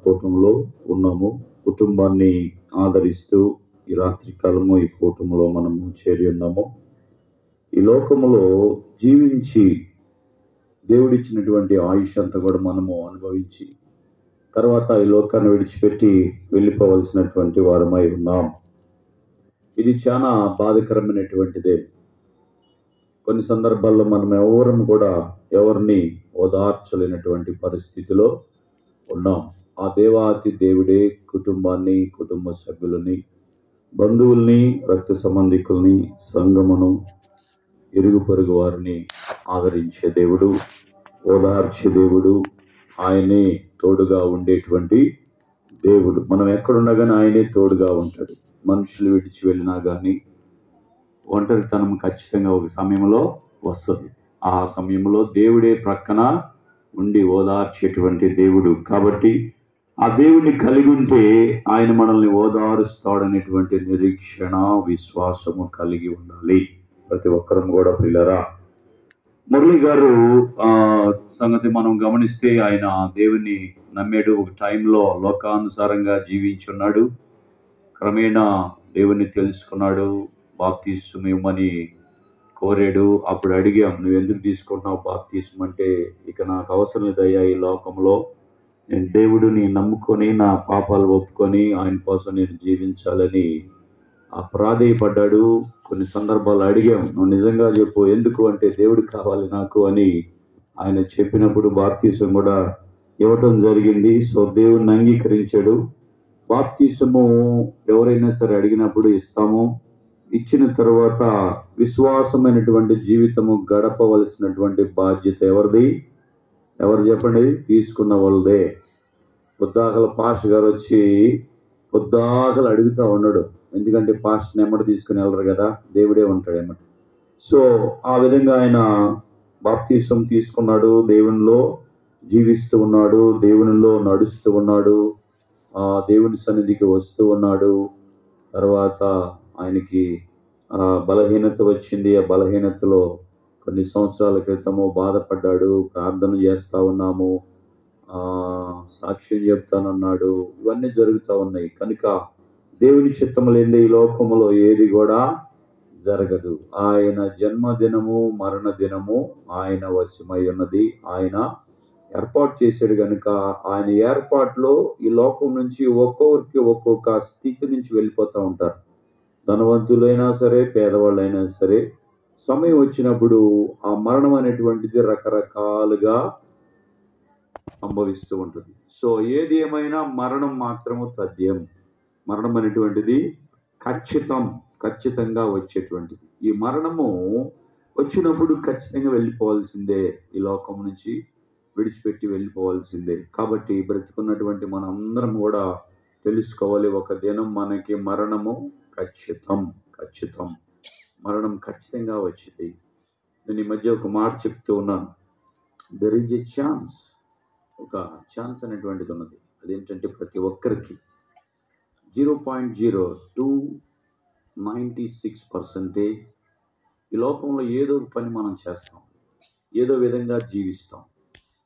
కూటంలో ఉన్నాము. కుటుంబాన్ని ఆదరిస్తూ ఈ రాత్రి కాలము ఈ కూటంలో మనము చేరి ఉన్నాము. ఈ లోకములో జీవించి దేవుడిచ్చినటువంటి ఆయుష్ అంతా కూడా మనము అనుభవించి తర్వాత ఈ లోకాన్ని విడిచిపెట్టి వెళ్ళిపోవలసినటువంటి వారమై ఉన్నాం. ఇది చాలా బాధాకరమైనటువంటిదే. కొన్ని సందర్భాల్లో మనం ఎవరం కూడా ఎవరిని ఓదార్చలేనటువంటి పరిస్థితిలో ఉన్నాం. ఆ దేవాతి దేవుడే కుటుంబాన్ని, కుటుంబ సభ్యులని, బంధువుల్ని, రక్త సంబంధికుల్ని, సంఘమును, ఇరుగు పొరుగు వారిని ఆదరించే దేవుడు, ఓదార్చే దేవుడు, ఆయనే తోడుగా ఉండేటువంటి దేవుడు. మనం ఎక్కడున్నా కానీ ఆయనే తోడుగా ఉంటాడు. మనుషులు విడిచి వెళ్ళినా కానీ ఒంటరితనం ఖచ్చితంగా ఒక సమయంలో వస్తుంది. ఆ సమయంలో దేవుడే ప్రక్కన ఉండి ఓదార్చేటువంటి దేవుడు. కాబట్టి ఆ దేవుడిని కలిగి ఉంటే ఆయన మనల్ని ఓదారుస్తాడనేటువంటి నిరీక్షణ, విశ్వాసము కలిగి ఉండాలి ప్రతి ఒక్కరం కూడా. పిల్లరా, మురళి గారు సంగతి మనం గమనిస్తే ఆయన దేవుని నమ్మాడు. ఒక టైంలో లోకానుసారంగా జీవించున్నాడు. క్రమేణా దేవుని తెలుసుకున్నాడు. బాప్తిస్మం ఇవ్వమని కోరాడు. అప్పుడు అడిగాం, నువ్వు ఎందుకు తీసుకుంటున్నావు బాప్తిస్మం అంటే, ఇక నాకు అవసరం లేదయ్యా ఈ లోకంలో, నేను దేవుడిని నమ్ముకొని నా పాపాలు ఒప్పుకొని ఆయన కోసం నేను జీవించాలని ప్రాధేయపడ్డాడు. కొన్ని సందర్భాలు అడిగాం, నువ్వు నిజంగా చెప్పు ఎందుకు అంటే, దేవుడు కావాలి నాకు అని ఆయన చెప్పినప్పుడు బాప్తిస్మం కూడా ఇవ్వటం జరిగింది. సో దేవుణ్ణి అంగీకరించాడు. బాప్తిస్మము ఎవరైనా సరే అడిగినప్పుడు ఇస్తాము. ఇచ్చిన తర్వాత విశ్వాసమైనటువంటి జీవితము గడపవలసినటువంటి బాధ్యత ఎవరిది? ఎవరు చెప్పండి? తీసుకున్న వాళ్ళదే. పొద్దాకల పాస్టర్ గారు వచ్చి పొద్దాకలు అడుగుతూ ఉన్నాడు. ఎందుకంటే పాస్టర్ని ఎమ్మట తీసుకుని వెళ్ళరు కదా, దేవుడే ఉంటాడు ఎమ్మట. సో ఆ విధంగా ఆయన బాప్తిస్మం తీసుకున్నాడు. దేవునిలో జీవిస్తూ ఉన్నాడు, దేవునిలో నడుస్తూ ఉన్నాడు, దేవుని సన్నిధికి వస్తూ ఉన్నాడు. తర్వాత ఆయనకి బలహీనత వచ్చింది. ఆ బలహీనతలో కొన్ని సంవత్సరాల క్రితము బాధపడ్డాడు. ప్రార్థన చేస్తూ ఉన్నాము, సాక్ష్యం చెప్తానన్నాడు. ఇవన్నీ జరుగుతూ ఉన్నాయి. కనుక దేవుని చిత్తము లేనిదే ఈ లోకములో ఏది కూడా జరగదు. ఆయన జన్మదినము, మరణ దినము ఆయన వశమై ఉన్నది. ఆయన ఏర్పాటు చేశాడు. కనుక ఆయన ఏర్పాటులో ఈ లోకం నుంచి ఒక్కొక్కరికి ఒక్కొక్క స్థితి నుంచి వెళ్ళిపోతూ ఉంటారు. ధనవంతులైనా సరే, పేదవాళ్ళైనా సరే, సమయం వచ్చినప్పుడు ఆ మరణం అనేటువంటిది రకరకాలుగా సంభవిస్తూ ఉంటుంది. సో ఏది ఏమైనా మరణం మాత్రము తథ్యం. మరణం అనేటువంటిది ఖచ్చితంగా వచ్చేటువంటిది. ఈ మరణము వచ్చినప్పుడు ఖచ్చితంగా వెళ్ళిపోవాల్సిందే. ఈ లోకం నుంచి విడిచిపెట్టి వెళ్ళిపోవాల్సిందే. కాబట్టి బ్రతుకున్నటువంటి మనం అందరం కూడా తెలుసుకోవాలి, ఒక దినం మనకి మరణము ఖచ్చితం. మరణం ఖచ్చితంగా వచ్చింది. నేను ఈ మధ్య ఒక మాట చెప్తూ ఉన్నాను, దెర్ ఈజ్ ఎ ఛాన్స్. ఒక ఛాన్స్ అనేటువంటిది ఉన్నది. అదేంటంటే ప్రతి ఒక్కరికి 0.0296% ఈ లోకంలో ఏదో ఒక పని మనం చేస్తాం, ఏదో విధంగా జీవిస్తాం.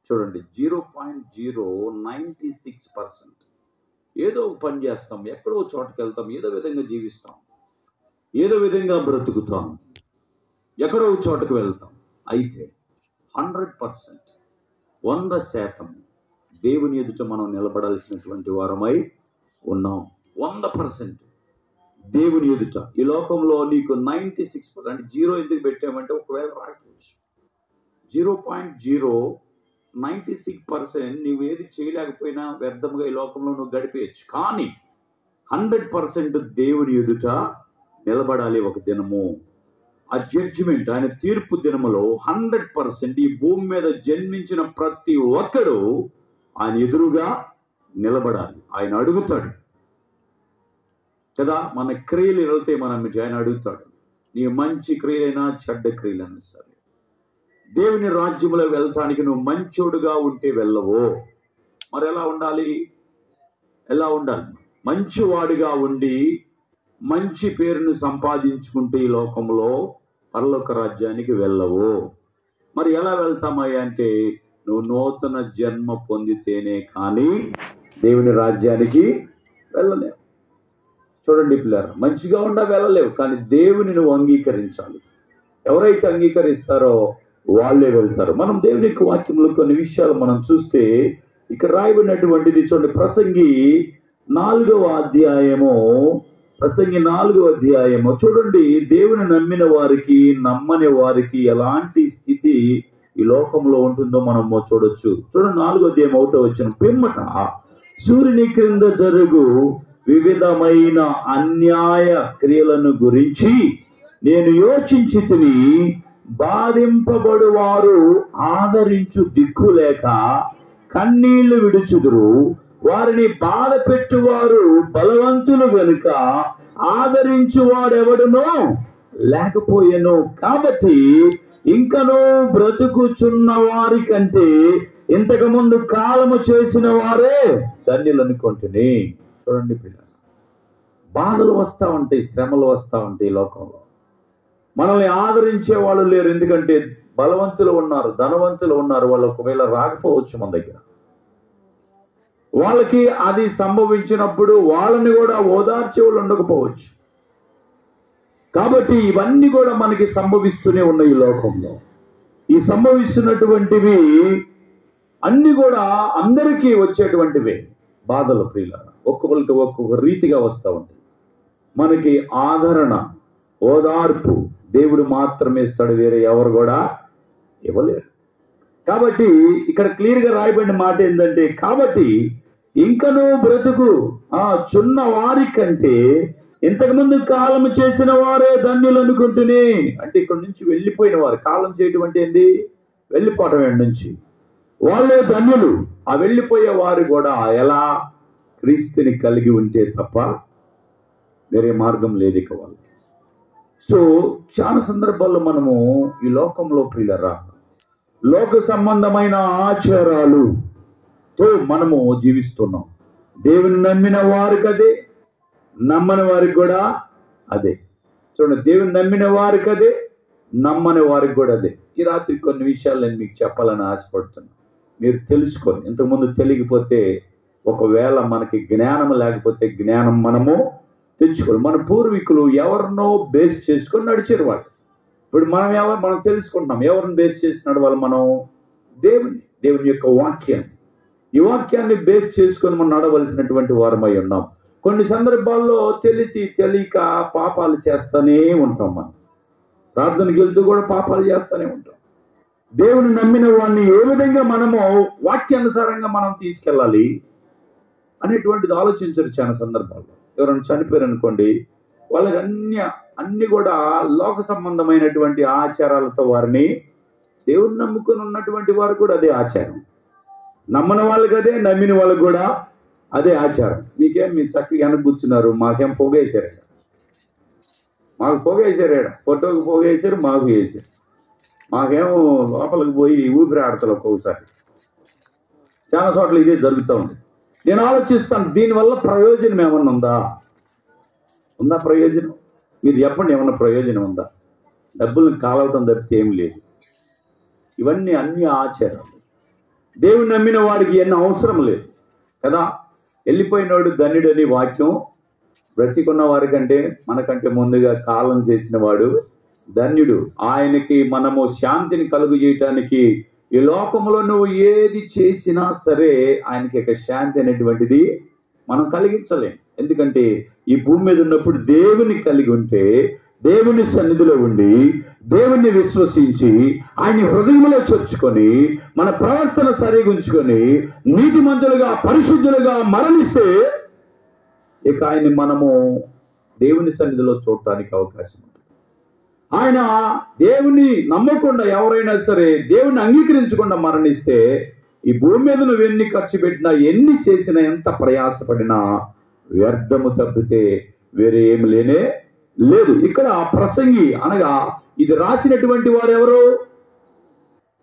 చూడండి, 0.096% ఏదో ఒక పని చేస్తాం, ఎక్కడో చోటకి వెళ్తాం, ఏదో విధంగా జీవిస్తాం, ఏదో విధంగా బ్రతుకుతాం, ఎక్కడో చోటకు వెళ్తాం. అయితే 100%, 100% దేవుని ఎదుట మనం నిలబడాల్సినటువంటి వారమై ఉన్నాం. 100% దేవుని ఎదుట. ఈ లోకంలో నీకు 96%, అంటే 0 ఎందుకు పెట్టామంటే ఒకవేళ రాకపోవచ్చు. 0.096% నువ్వు ఏది చేయలేకపోయినా వ్యర్థముగా ఈ లోకంలో నువ్వు గడిపేయచ్చు. కానీ 100% దేవుని ఎదుట నిలబడాలి ఒక దినము. ఆ జడ్జిమెంట్, ఆయన తీర్పు దినములో 100% ఈ భూమి మీద జన్మించిన ప్రతి ఒక్కడు ఆయన ఎదురుగా నిలబడాలి. ఆయన అడుగుతాడు కదా, మన క్రియలు వెళ్తే మనం ఆయన అడుగుతాడు. నీ మంచి క్రియలైనా చెడ్డ క్రియలైనా సరే, దేవుని రాజ్యంలో వెళ్తానికి నువ్వు మంచోడుగా ఉంటే వెళ్ళవో. మరి ఎలా ఉండాలి? మంచివాడిగా ఉండి మంచి పేరును సంపాదించుకుంటే ఈ లోకంలో పరలోక రాజ్యానికి వెళ్ళవు. మరి ఎలా వెళ్తామయ్యా అంటే, నువ్వు నూతన జన్మ పొందితేనే కానీ దేవుని రాజ్యానికి వెళ్ళలేవు. చూడండి పిల్లలు, మంచిగా ఉండా వెళ్ళలేవు, కానీ దేవుని నువ్వు అంగీకరించాలి. ఎవరైతే అంగీకరిస్తారో వాళ్ళే వెళ్తారు. మనం దేవుని యొక్క వాక్యంలో కొన్ని విషయాలు మనం చూస్తే ఇక్కడ రాయబడినటువంటిది చూడండి. ప్రసంగి 4వ అధ్యాయము చూడండి. దేవుని నమ్మిన వారికి నమ్మని వారికి ఎలాంటి స్థితి ఈ లోకంలో ఉంటుందో మనము చూడొచ్చు. చూడండి 4వ అధ్యాయం 1వ వచనం. పిమ్మట సూర్యుని క్రింద జరుగు వివిధమైన అన్యాయ క్రియలను గురించి నేను యోచించి తిని, బాధింపబడు వారు ఆదరించు దిక్కు లేక కన్నీళ్లు విడుచుదురు, వారిని బాధ పెట్టువారు బలవంతులు గనుక ఆదరించువాడెవడునో లేకపోయెను. కాబట్టి ఇంకనూ బ్రతుకుచున్న వారి కంటే ఇంతకు ముందు కాలము చేసిన వారే ధన్యులు అనుకుంటుని. చూడండి పిల్లలు, బాధలు వస్తూ ఉంటాయి, శ్రమలు వస్తూ ఉంటాయి. లోకంలో మనల్ని ఆదరించే వాళ్ళు లేరు. ఎందుకంటే బలవంతులు ఉన్నారు, ధనవంతులు ఉన్నారు. వాళ్ళు ఒకవేళ రాకపోవచ్చు మన దగ్గర. వాళ్ళకి అది సంభవించినప్పుడు వాళ్ళని కూడా ఓదార్చే వాళ్ళు ఉండకపోవచ్చు. కాబట్టి ఇవన్నీ కూడా మనకి సంభవిస్తూనే ఉన్నాయి ఈ లోకంలో. ఈ సంభవిస్తున్నటువంటివి అన్ని కూడా అందరికీ వచ్చేటువంటివే బాధలు. ప్రియులారా, ఒక్కొక్కరికి ఒక్కొక్క రీతిగా వస్తూ ఉంటాయి. మనకి ఆదరణ, ఓదార్పు దేవుడు మాత్రమే ఇస్తాడు, వేరే ఎవరు కూడా ఇవ్వలేరు. కాబట్టి ఇక్కడ క్లియర్గా రాయబడిన మాట ఏంటంటే, కాబట్టి ఇంకనూ బ్రతుకు చున్న వారి కంటే ఇంతకుముందు కాలం చేసిన వారే ధన్యులు అనుకుంటుని. అంటే ఇక్కడ నుంచి వెళ్ళిపోయిన వారు, కాలం చేయటం అంటే ఏంది? వెళ్ళిపోవటం నుంచి వాళ్ళే ధన్యులు. ఆ వెళ్ళిపోయే వారు కూడా ఎలా? క్రీస్తుని కలిగి ఉంటే తప్ప వేరే మార్గం లేదు ఇక వాళ్ళకి. సో చాలా సందర్భాల్లో మనము ఈ లోకంలో ప్రియులరా, లోక సంబంధమైన ఆచారాలుతో మనము జీవిస్తున్నాం. దేవుని నమ్మిన వారికి అదే, నమ్మని వారికి కూడా అదే. చూడండి, దేవుని నమ్మిన వారికి అదే, నమ్మని వారికి కూడా అదే. ఈ రాత్రి కొన్ని విషయాలు నేను మీకు చెప్పాలని ఆశపడుతున్నాను. మీరు తెలుసుకోండి. ఇంతకుముందు తెలియకపోతే, ఒకవేళ మనకి జ్ఞానం లేకపోతే జ్ఞానం మనము తెచ్చుకోవాలి. మన పూర్వీకులు ఎవరినో బేస్ చేసుకొని నడిచారు వాళ్ళు. ఇప్పుడు మనం తెలుసుకుంటున్నాం. ఎవరిని బేస్ చేసి నడవాలి? మనం దేవుని యొక్క వాక్యాన్ని, ఈ వాక్యాన్ని బేస్ చేసుకొని మనం నడవలసినటువంటి వారమై ఉన్నాం. కొన్ని సందర్భాల్లో తెలిసి తెలియక పాపాలు చేస్తూనే ఉంటాం. మనం ప్రార్థనకి వెళ్తూ కూడా పాపాలు చేస్తూనే ఉంటాం. దేవుని నమ్మిన వాడిని ఏ విధంగా మనము వాక్యానుసారంగా మనం తీసుకెళ్ళాలి అనేటువంటిది ఆలోచించరు చాలా సందర్భాల్లో. ఎవరైనా చనిపోయారు అనుకోండి, వాళ్ళకి అన్ని కూడా లోక సంబంధమైనటువంటి ఆచారాలతో వారిని, దేవుని నమ్ముకొని ఉన్నటువంటి వారు కూడా అదే ఆచారం, నమ్మని వాళ్ళకి అదే, నమ్మిన వాళ్ళకి కూడా అదే ఆచారం. మీరు చక్కగా వెనక కూర్చున్నారు, మాకేం పొగేశారు, మాకు పొగేశారు, ఫోటోకి పొగేశారు, మాకు వేసారు. మాకేమో లోపలికి పోయి ఊపిరి ఆడతలు ఒక్కొక్కసారి. చాలా చోట్ల ఇదే జరుగుతూ ఉంది. నేను ఆలోచిస్తాను, దీనివల్ల ప్రయోజనం ఏమన్నా ఉందా? ప్రయోజనం మీరు చెప్పండి. ఏమన్నా ప్రయోజనం ఉందా? డబ్బులను కాలవటం తప్పితే ఏం లేదు. ఇవన్నీ అన్ని ఆచారాలు. దేవుని నమ్మిన వాడికి ఎన్ని అవసరం లేదు కదా. వెళ్ళిపోయినవాడు ధన్యుడు అని వాక్యం, బ్రతికున్న వారి కంటే మనకంటే ముందుగా కాలం చేసిన వాడు ధన్యుడు. ఆయనకి మనము శాంతిని కలుగు చేయటానికి ఈ లోకంలో నువ్వు ఏది చేసినా సరే ఆయనకి ఒక శాంతి అనేటువంటిది మనం కలిగించలేం. ఎందుకంటే ఈ భూమి మీద ఉన్నప్పుడు దేవుని కలిగి ఉంటే, దేవుని సన్నిధిలో ఉండి, దేవుణ్ణి విశ్వసించి, ఆయన హృదయంలో చొచ్చుకొని, మన ప్రవర్తన సరిగా ఉంచుకొని, నీతిమంతులుగా పరిశుద్ధులుగా మరణిస్తే ఇక ఆయన్ని మనము దేవుని సన్నిధిలో చూడటానికి అవకాశం ఉంటుంది. ఆయన దేవుని నమ్మకుండా ఎవరైనా సరే, దేవుని అంగీకరించకుండా మరణిస్తే ఈ భూమి మీద నువ్వు ఎన్ని ఖర్చు పెట్టినా, ఎన్ని చేసినా, ఎంత ప్రయాసపడినా వ్యర్థము తప్పితే వేరే ఏమి లేనే లేదు. ఇక్కడ ప్రసంగి అనగా ఇది రాసినటువంటి వారు ఎవరు?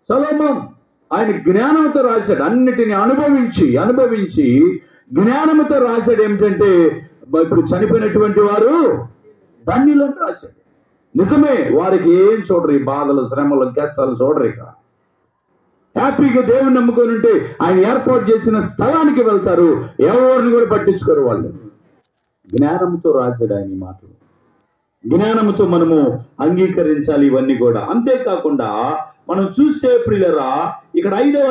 సొలొమోను. ఆయన జ్ఞానంతో రాశాడు. అన్నిటిని అనుభవించి జ్ఞానంతో రాశాడు. ఏమిటంటే, ఇప్పుడు చనిపోయినటువంటి వారు ధన్యులను రాశాడు. నిజమే, వారికి ఏం చూడరు, ఈ బాధలు, శ్రమలు, కష్టాలు చూడరు. ఇక హ్యాపీగా దేవుని నమ్ముకొని ఉంటే ఆయన ఏర్పాటు చేసిన స్థలానికి వెళ్తారు. ఎవరిని కూడా పట్టించుకోరు వాళ్ళు. జ్ఞానంతో రాశాడు ఆయన ఈ మాటలు. జ్ఞానంతో మనము అంగీకరించాలి ఇవన్నీ కూడా. అంతేకాకుండా మనం చూస్తే ప్రియులరా, ఇక్కడ 5వ